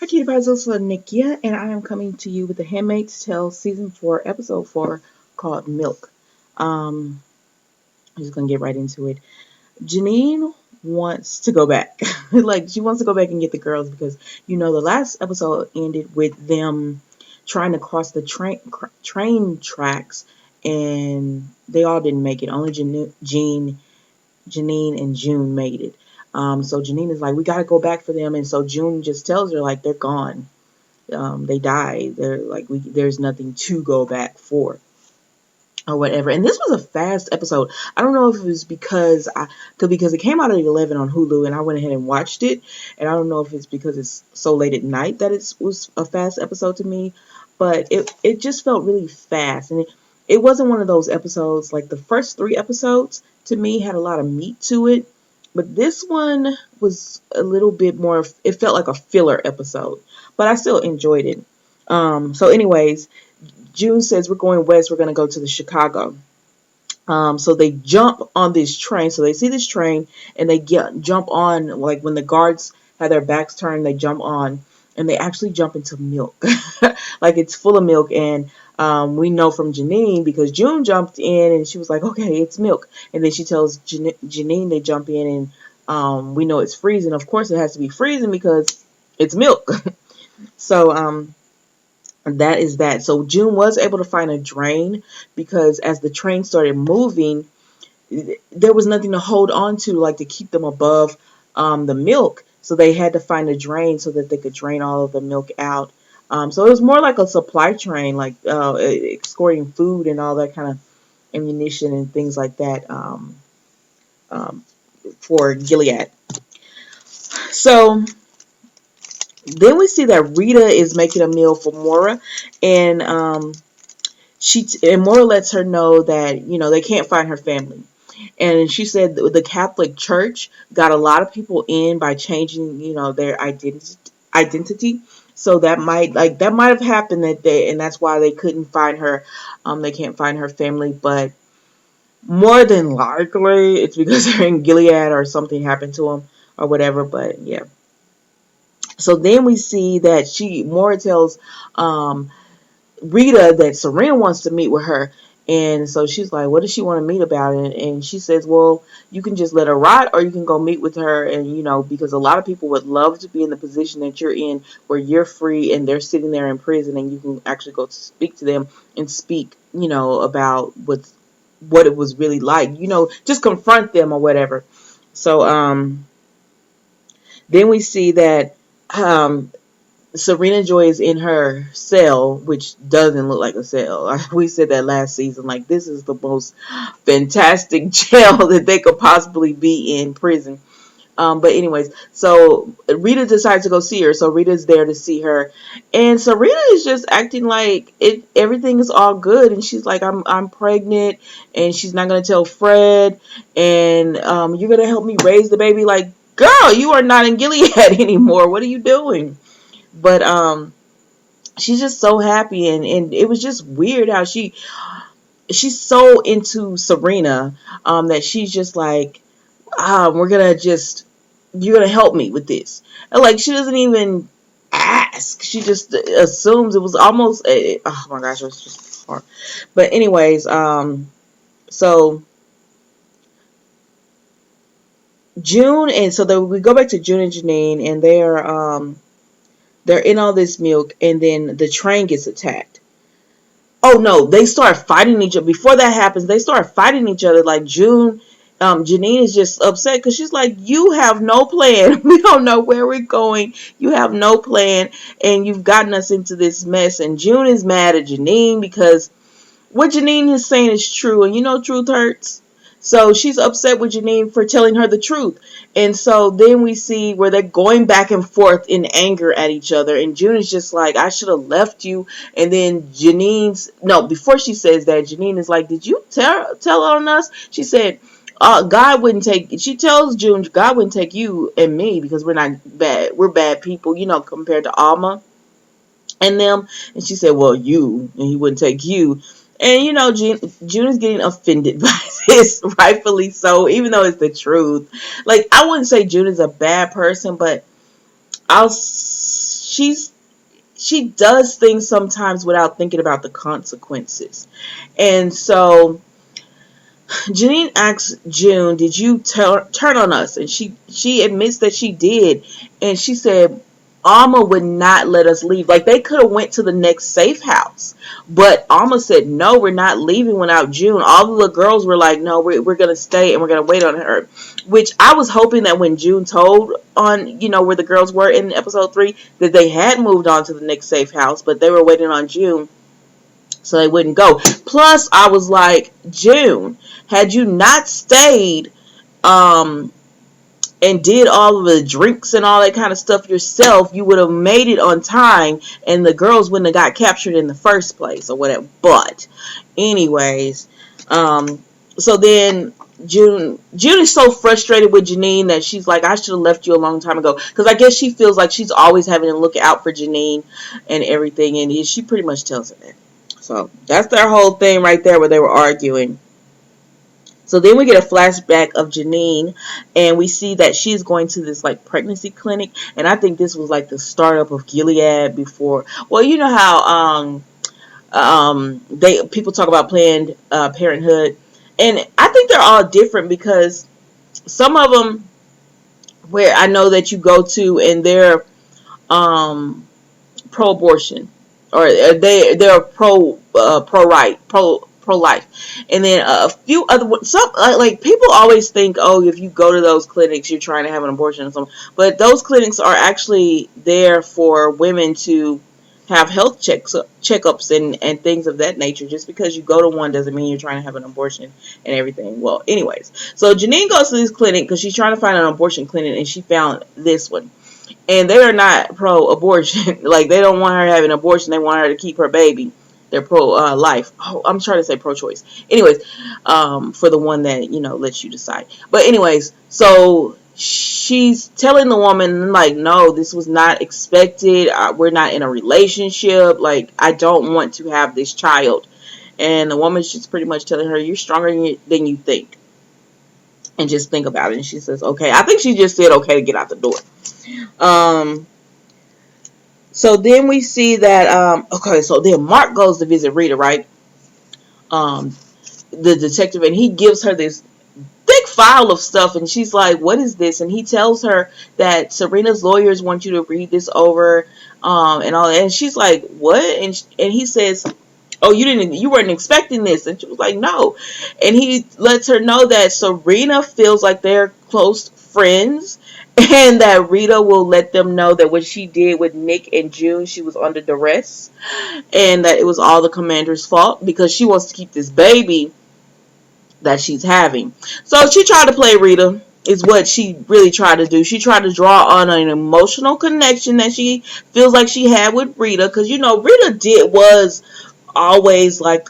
Hi, Kitty Pies, this is Lanickia, and I am coming to you with the Handmaid's Tale Season 4, Episode 4, called Milk. Um, I'm just going to get right into it. Janine wants to go back. She wants to go back and get the girls because, the last episode ended with them trying to cross the train tracks, and they all didn't make it. Only Janine and June made it. So Janine is like, we got to go back for them. And so June just tells her, like, they're gone. They died. They're like, there's nothing to go back for or whatever. And this was a fast episode. I don't know if it was because it came out at 11 on Hulu, and I went ahead and watched it. And I don't know if it's because it's so late at night that it was a fast episode to me, but it just felt really fast. And it wasn't one of those episodes like the first 3 episodes to me had a lot of meat to it. But this one was a little bit more, it felt like a filler episode, but I still enjoyed it. So anyways, June says, we're going west. We're going to go to the Chicago. So they jump on this train. So they see this train and they jump on, like when the guards have their backs turned, they jump on and they actually jump into milk. Like it's full of milk. And we know from Janine because June jumped in and she was like, okay, it's milk. And then she tells Janine they jump in and we know it's freezing. Of course it has to be freezing because it's milk. So that is that. So June was able to find a drain because as the train started moving, there was nothing to hold on to, like to keep them above the milk. So they had to find a drain so that they could drain all of the milk out. So it was more like a supply train, like escorting food and all that kind of ammunition and things like that um, for Gilead. So then we see that Rita is making a meal for Mora, and Mora lets her know that they can't find her family, and she said that the Catholic Church got a lot of people in by changing their identity. So that might have happened that day, and that's why they couldn't find her. They can't find her family, but more than likely it's because they're in Gilead or something happened to them or whatever. But yeah. So then we see that Mora tells Rita that Serena wants to meet with her. And so she's like, what does she want to meet about? And she says, well, you can just let her rot or you can go meet with her. And, because a lot of people would love to be in the position that you're in where you're free and they're sitting there in prison and you can actually go to speak to them and speak, about what it was really like, just confront them or whatever. So then we see that Serena Joy is in her cell, which doesn't look like a cell. We said that last season. Like, this is the most fantastic jail that they could possibly be in, prison. But anyways, so Rita decides to go see her. So Rita's there to see her, and Serena is just acting like everything is all good, and she's like, I'm pregnant, and she's not gonna tell Fred, and you're gonna help me raise the baby. Like, girl, you are not in Gilead anymore. What are you doing? But she's just so happy, and it was just weird how she's so into Serena that she's just like, you're gonna help me with this. And like, she doesn't even ask, she just assumes. It was almost oh my gosh, it was just hard. But anyways, so June, and so we go back to June and Janine, and they're in all this milk, and then the train gets attacked. Oh no, they start fighting each other. Before that happens, they start fighting each other. Like Janine is just upset because she's like, you have no plan. We don't know where we're going. You have no plan, and you've gotten us into this mess. And June is mad at Janine because what Janine is saying is true, and truth hurts. So she's upset with Janine for telling her the truth. And so then we see where they're going back and forth in anger at each other. And June is just like, I should have left you. And then before she says that, Janine is like, did you tell on us? She said, God wouldn't take, she tells June, God wouldn't take you and me because we're not bad. We're bad people, compared to Alma and them. And she said, well, and he wouldn't take you. And June is getting offended by this, rightfully so, even though it's the truth. Like, I wouldn't say June is a bad person, but she does things sometimes without thinking about the consequences. And so Janine asks June, "Did you turn on us?" And she admits that she did. And she said, "Alma would not let us leave. Like, they could have went to the next safe house, but Alma said, no, we're not leaving without June." All of the girls were like, "No, we're gonna stay and we're gonna wait on her." Which I was hoping that when June told on, where the girls were in episode 3, that they had moved on to the next safe house, but they were waiting on June so they wouldn't go. Plus, I was like, June, had you not stayed, and did all of the drinks and all that kind of stuff yourself, you would have made it on time, and the girls wouldn't have got captured in the first place or whatever. But, anyways, so then June is so frustrated with Janine that she's like, "I should have left you a long time ago," because I guess she feels like she's always having to look out for Janine and everything, and she pretty much tells her that. So that's their whole thing right there, where they were arguing. So then we get a flashback of Janine, and we see that she's going to this like pregnancy clinic, and I think this was like the startup of Gilead before. Well, you know how people talk about Planned Parenthood, and I think they're all different, because some of them, where I know that you go to and they're pro-abortion, or they're pro-life, and then a few other ones. Some like people always think, oh, if you go to those clinics, you're trying to have an abortion or something. But those clinics are actually there for women to have health checkups and things of that nature. Just because you go to one doesn't mean you're trying to have an abortion and everything. Well, anyways, so Janine goes to this clinic because she's trying to find an abortion clinic, and she found this one. And they are not pro-abortion. Like, they don't want her having an abortion. They want her to keep her baby. They're pro-life. Oh, I'm trying to say pro-choice. Anyways, for the one that, lets you decide. But anyways, so she's telling the woman, like, no, this was not expected. We're not in a relationship. Like, I don't want to have this child. And the woman's just pretty much telling her, you're stronger than you think. And just think about it. And she says, okay. I think she just said okay to get out the door. So then we see that, okay, so then Mark goes to visit Rita, right? The detective, and he gives her this big file of stuff, and she's like, what is this? And he tells her that Serena's lawyers want you to read this over, and all that. And she's like, what? And he says, oh, you weren't expecting this. And she was like, no. And he lets her know that Serena feels like they're close friends, and that Rita will let them know that what she did with Nick and June, she was under duress, and that it was all the commander's fault because she wants to keep this baby that she's having. So she tried to play Rita, is what she really tried to do. She tried to draw on an emotional connection that she feels like she had with Rita, because Rita was always like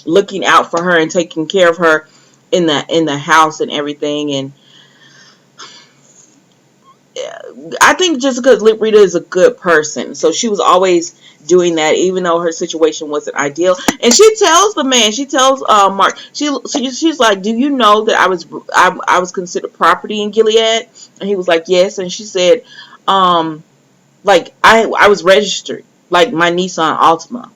looking out for her and taking care of her in the house and everything. And I think just because Rita is a good person, so she was always doing that, even though her situation wasn't ideal. And she tells the man, she tells Mark, she's like, do you know that I was considered property in Gilead? And he was like, yes. And she said, like I was registered, like my Nissan Altima.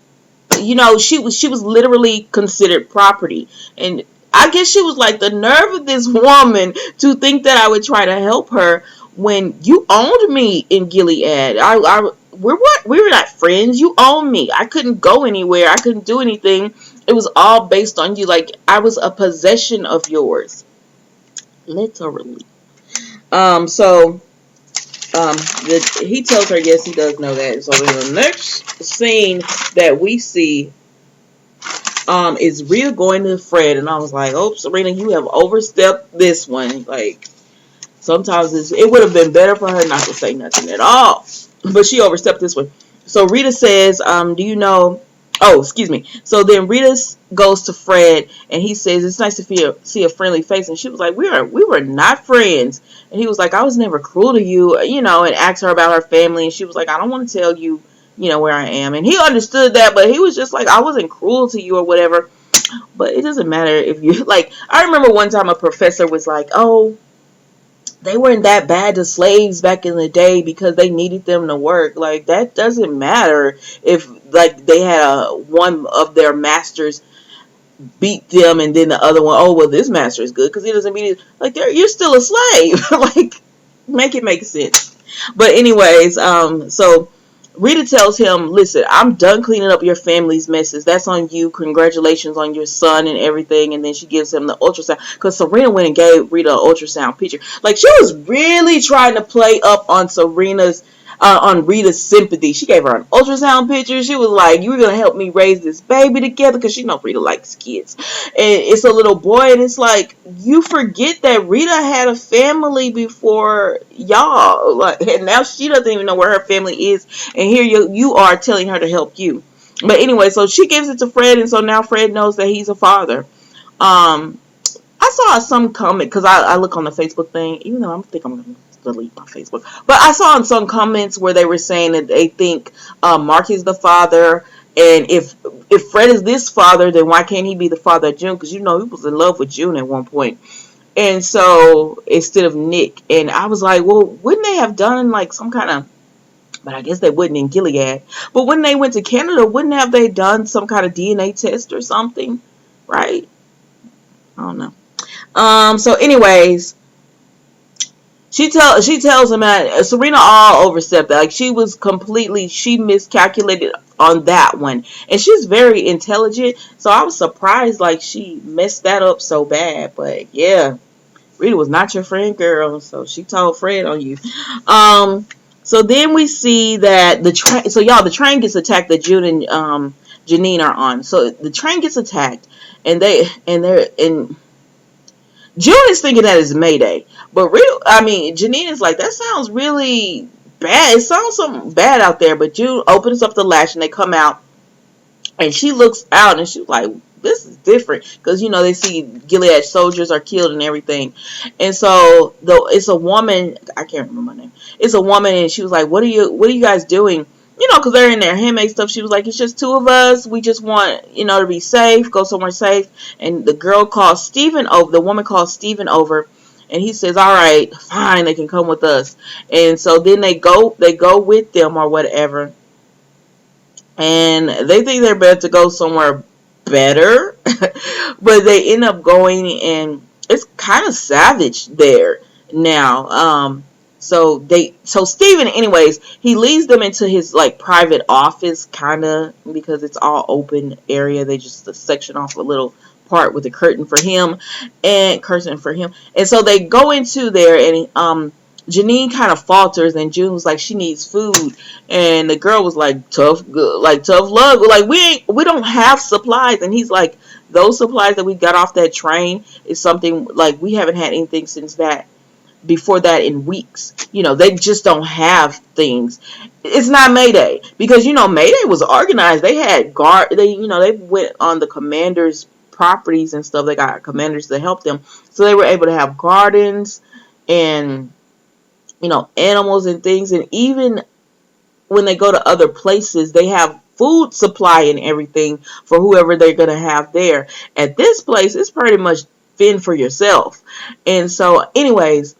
She was literally considered property. And I guess she was like, the nerve of this woman to think that I would try to help her when you owned me in Gilead. We were not friends. You owned me. I couldn't go anywhere. I couldn't do anything. It was all based on you. Like, I was a possession of yours. Literally. He tells her, yes, he does know that. So in the next scene that we see, is Rhea going to Fred, and I was like, oh, Serena, you have overstepped this one. Like, sometimes it would have been better for her not to say nothing at all, but she overstepped this one. So Rita says, do you know, oh, excuse me. So then Rita goes to Fred, and he says, it's nice to see a friendly face. And she was like, we were not friends. And he was like, I was never cruel to you, and asked her about her family. And she was like, I don't want to tell you, where I am. And he understood that, but he was just like, I wasn't cruel to you or whatever. But it doesn't matter if you, like, I remember one time a professor was like, oh, they weren't that bad to slaves back in the day because they needed them to work. Like, that doesn't matter if, like, they had one of their masters beat them and then the other one, oh, well, this master is good because he doesn't beat it. Like, you're still a slave. Like, make it make sense. But anyways, so Rita tells him, listen, I'm done cleaning up your family's messes. That's on you. Congratulations on your son and everything. And then she gives him the ultrasound. Because Serena went and gave Rita an ultrasound picture. Like, she was really trying to play up on on Rita's sympathy. She gave her an ultrasound picture. She was like, you were going to help me raise this baby together. Because she knows Rita likes kids. And it's a little boy. And it's like, you forget that Rita had a family before y'all. Like, and now she doesn't even know where her family is. And here you are telling her to help you. But anyway, so she gives it to Fred. And so now Fred knows that he's a father. I saw some comment, because I look on the Facebook thing, even though I think I'm going to delete my Facebook. But I saw in some comments where they were saying that they think Mark is the father. And if Fred is this father, then why can't he be the father of June? Because, he was in love with June at one point. And so, instead of Nick. And I was like, well, wouldn't they have done like some kind of, but I guess they wouldn't in Gilead. But when they went to Canada, wouldn't have they done some kind of DNA test or something? Right? I don't know. So anyways, she tells him that Serena all overstepped that. Like, she miscalculated on that one. And she's very intelligent. So I was surprised, like, she messed that up so bad. But yeah, Rita was not your friend, girl. So she told Fred on you. So then we see that the train gets attacked that June and Janine are on. So the train gets attacked, and June is thinking that it's Mayday, but Janine is like, that sounds really bad. It sounds something bad out there. But June opens up the latch and they come out, and she looks out and she's like, this is different, because they see Gilead soldiers are killed and everything. And so though it's a woman, I can't remember my name. It's a woman, and she was like, what are you guys doing? Because they're in their handmade stuff. She was like, it's just two of us. We just want, to be safe, go somewhere safe. And the woman calls Stephen over, and he says, all right, fine, they can come with us. And so then they go with them or whatever. And they think they're better to go somewhere better. But they end up going, and it's kind of savage there now. So Steven, anyways, he leads them into his like private office, kind of, because it's all open area. They just section off a little part with a curtain for him. And so they go into there, and Janine kind of falters, and June was like, she needs food, and the girl was like, tough love, like we don't have supplies. And he's like, those supplies that we got off that train is something like we haven't had anything before that in weeks. They just don't have things. It's not Mayday, because Mayday was organized. They had they went on the commanders' properties and stuff. They got commanders to help them, so they were able to have gardens and animals and things. And even when they go to other places, they have food supply and everything for whoever they're going to have there. At this place, it's pretty much fend for yourself. And so anyways,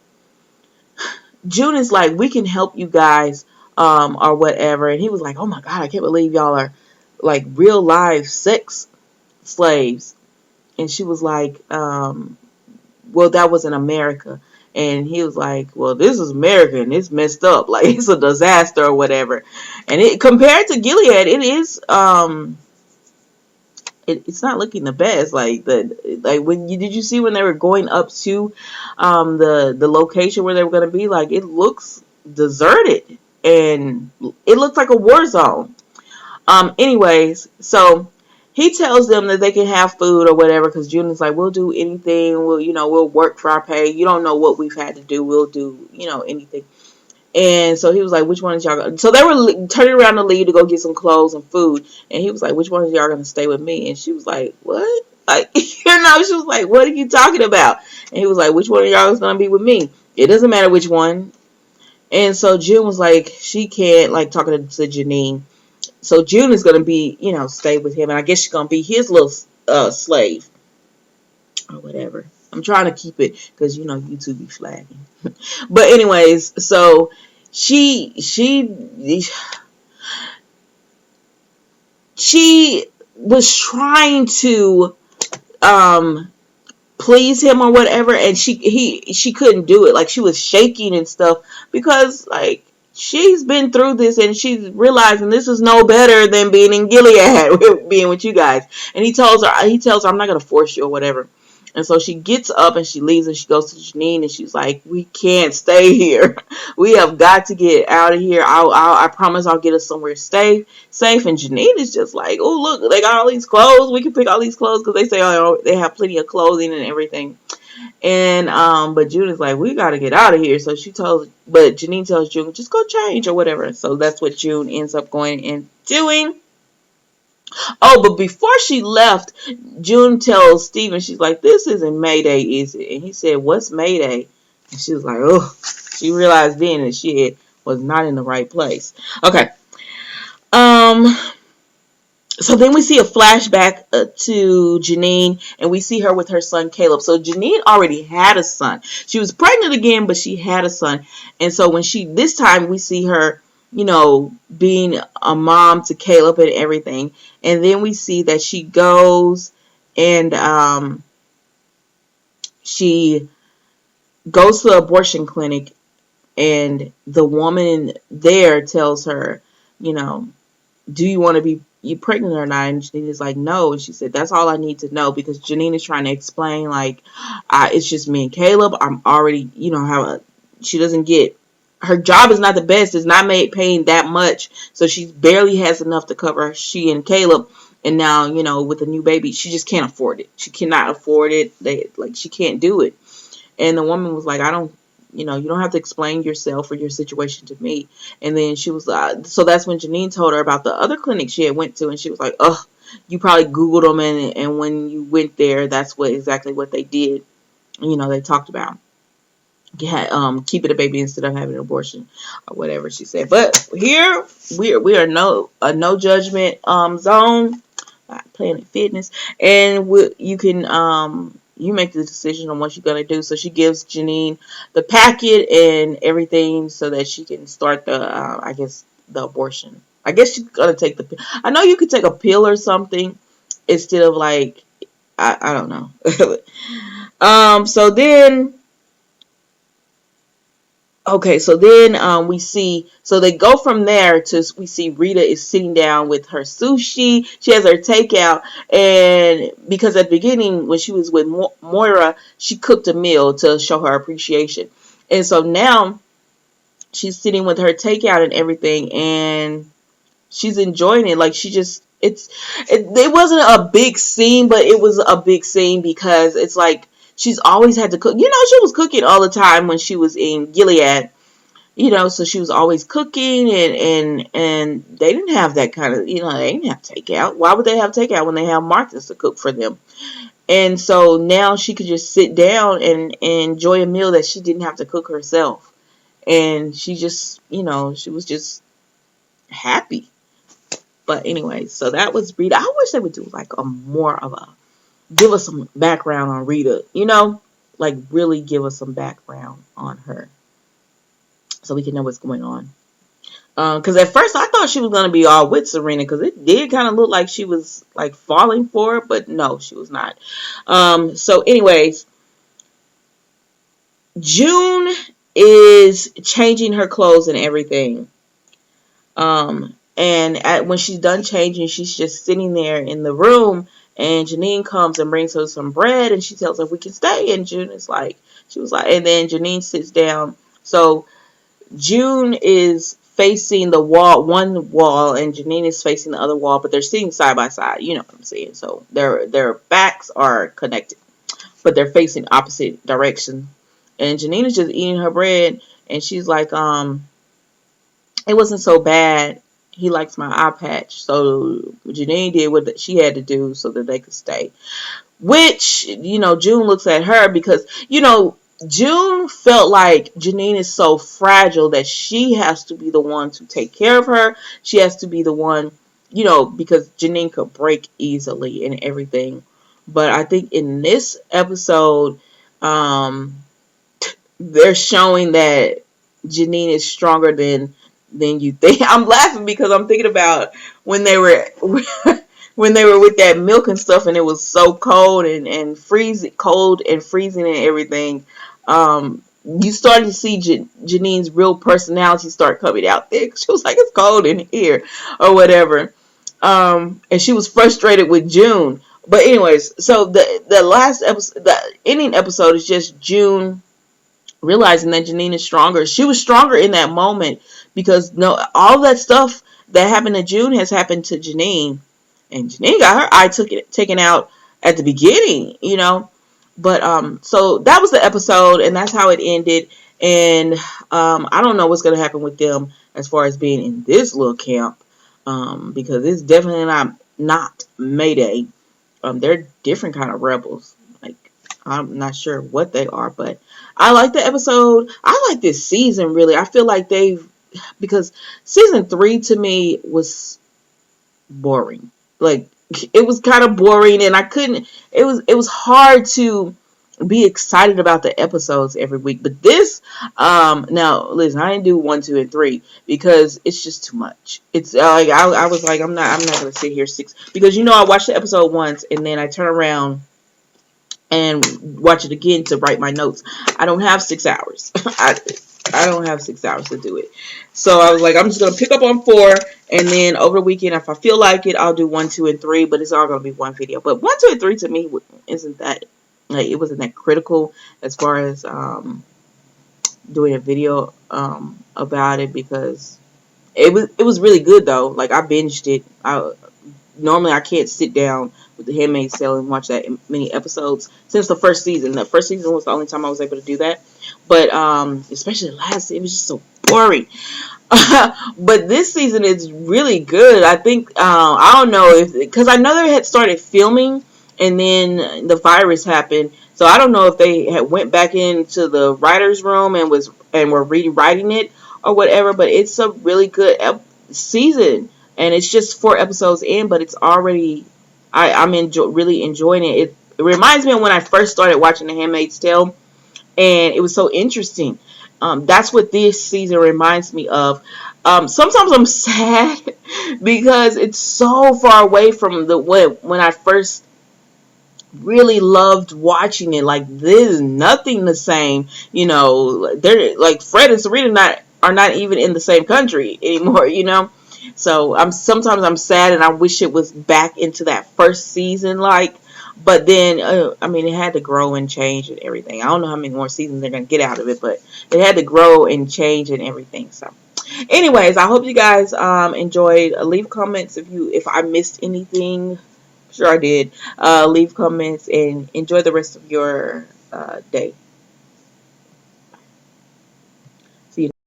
June is like, we can help you guys, or whatever. And he was like, oh my God, I can't believe y'all are like real live sex slaves. And she was like, well, that was in America. And he was like, well, this is America, and it's messed up. Like, it's a disaster or whatever. And compared to Gilead, it is, it's not looking the best. Like, did you see when they were going up to the location where they were going to be? Like, it looks deserted, and it looks like a war zone. Anyways, so he tells them that they can have food or whatever, because June is like, we'll do anything. We'll work for our pay. You don't know what we've had to do. We'll do, anything. And so he was like, which one is y'all going to... So they were turning around to leave to go get some clothes and food. And he was like, which one is y'all going to stay with me? And she was like, what? Like, she was like, what are you talking about? And he was like, which one of y'all is going to be with me? It doesn't matter which one. And so June was like, she can't, like, talking to Janine. So June is going to be, stay with him. And I guess she's going to be his little slave or whatever. I'm trying to keep it because YouTube be flagging. But anyways, so she was trying to um please him or whatever, and she couldn't do it. Like, she was shaking and stuff because, like, she's been through this and she's realizing this is no better than being in Gilead, being with you guys. And he tells her, I'm not gonna force you or whatever. And so she gets up and she leaves and she goes to Janine and she's like, we can't stay here. We have got to get out of here. I promise I'll get us somewhere safe. And Janine is just like, oh, look, they got all these clothes. We can pick all these clothes because they say, oh, they have plenty of clothing and everything. And but June is like, we got to get out of here. So but Janine tells June, just go change or whatever. So that's what June ends up going and doing. Oh, but before she left, June tells Steven, she's like, this isn't Mayday, is it? And he said, what's Mayday? And she was like, oh, she realized then that she was not in the right place. Okay. So then we see a flashback to Janine, and we see her with her son Caleb. So Janine already had a son. She was pregnant again, but she had a son. And so this time we see her, being a mom to Caleb and everything. And then we see that she goes and she goes to the abortion clinic, and the woman there tells her, do you want to be pregnant or not? And Janine is like, no. And she said, that's all I need to know, because Janine is trying to explain, like, it's just me and Caleb. I'm already, how she doesn't get, her job is not the best. It's not paying that much. So she barely has enough to cover she and Caleb. And now, with a new baby, she just can't afford it. She cannot afford it. She can't do it. And the woman was like, you don't have to explain yourself or your situation to me. And then she was so that's when Janine told her about the other clinic she had went to, and she was like, ugh, you probably Googled them, and when you went there, that's exactly what they did. They talked about keeping a baby instead of having an abortion or whatever she said. But here we are no judgment zone, Planet Fitness, and you can you make the decision on what you're going to do. So she gives Janine the packet and everything so that she can start the abortion. I guess she's going to take I know you could take a pill or something instead of I don't know. So then Okay, so then we see, so they go from there to, we see Rita is sitting down with her sushi. She has her takeout, and because at the beginning when she was with Moira, she cooked a meal to show her appreciation. And so now she's sitting with her takeout and everything, and she's enjoying it. Like, it wasn't a big scene, but it was a big scene because it's like she's always had to cook. She was cooking all the time when she was in Gilead. So she was always cooking, and they didn't have that kind of, they didn't have takeout. Why would they have takeout when they have Martha's to cook for them? And so now she could just sit down and enjoy a meal that she didn't have to cook herself. And she just, she was just happy. But anyways, so that was Rita. I wish they would do give us some background on Rita, like really give us some background on her so we can know what's going on. Because at first I thought she was going to be all with Serena, because it did kind of look like she was like falling for her, but no, she was not. So anyways, June is changing her clothes and everything. And when she's done changing, she's just sitting there in the room, and Janine comes and brings her some bread, and she tells her we can stay. And June is like, and then Janine sits down. So June is facing the one wall, and Janine is facing the other wall, but they're sitting side by side. You know what I'm saying? So their backs are connected, but they're facing opposite directions. And Janine is just eating her bread, and she's like, it wasn't so bad. He likes my eye patch. So Janine did what she had to do so that they could stay. Which, June looks at her because, June felt like Janine is so fragile that she has to be the one to take care of her. She has to be the one, because Janine could break easily and everything. But I think in this episode, Um, they're showing that Janine is stronger than you think. I'm laughing because I'm thinking about when they were when they were with that milk and stuff, and it was so cold and freezing, cold and freezing and everything. You started to see Janine's real personality start coming out there. She was like, "It's cold in here," or whatever. And she was frustrated with June. But anyways, so the last episode, the ending episode is just June realizing that Janine is stronger. She was stronger in that moment because no, all that stuff that happened to June has happened to Janine, and Janine got her eye taken out at the beginning, you know. But so that was the episode, and that's how it ended. And I don't know what's gonna happen with them as far as being in this little camp, because it's definitely not Mayday. They're different kind of rebels. Like, I'm not sure what they are, but I like the episode. I like this season, really. I feel like because season 3 to me was boring. Like, it was kind of boring, and I couldn't. It was hard to be excited about the episodes every week. But this, now listen, I didn't do 1, 2, and 3 because it's just too much. It's like I was like, I'm not gonna sit here 6, because I watched the episode once and then I turn around and watch it again to write my notes. I don't have 6 hours. I don't have 6 hours to do it. So I was like, I'm just gonna pick up on 4, and then over the weekend, if I feel like it, I'll do 1, 2, and 3. But it's all gonna be one video. But 1, 2, and 3 to me isn't that, like, it wasn't that critical as far as doing a video about it, because it was really good though. Like, I binged it. Normally I can't sit down with the Handmaid's Tale and watch that many episodes since the first season. The first season was the only time I was able to do that. But especially the last, it was just so boring. But this season is really good. I think I don't know if, because I know they had started filming and then the virus happened. So I don't know if they had went back into the writers' room and were rewriting it or whatever. But it's a really good season, and it's just 4 episodes in, but it's already I'm really enjoying it. It reminds me of when I first started watching The Handmaid's Tale, and it was so interesting. That's what this season reminds me of. Sometimes I'm sad because it's so far away from the when I first really loved watching it. Like, this is nothing the same. They're like Fred and Serena are not even in the same country anymore. So sometimes I'm sad and I wish it was back into that first season, like. But then, I mean, it had to grow and change and everything. I don't know how many more seasons they're gonna get out of it, but it had to grow and change and everything. So, anyways, I hope you guys enjoyed. Leave comments if I missed anything. Sure, I did. Leave comments and enjoy the rest of your day.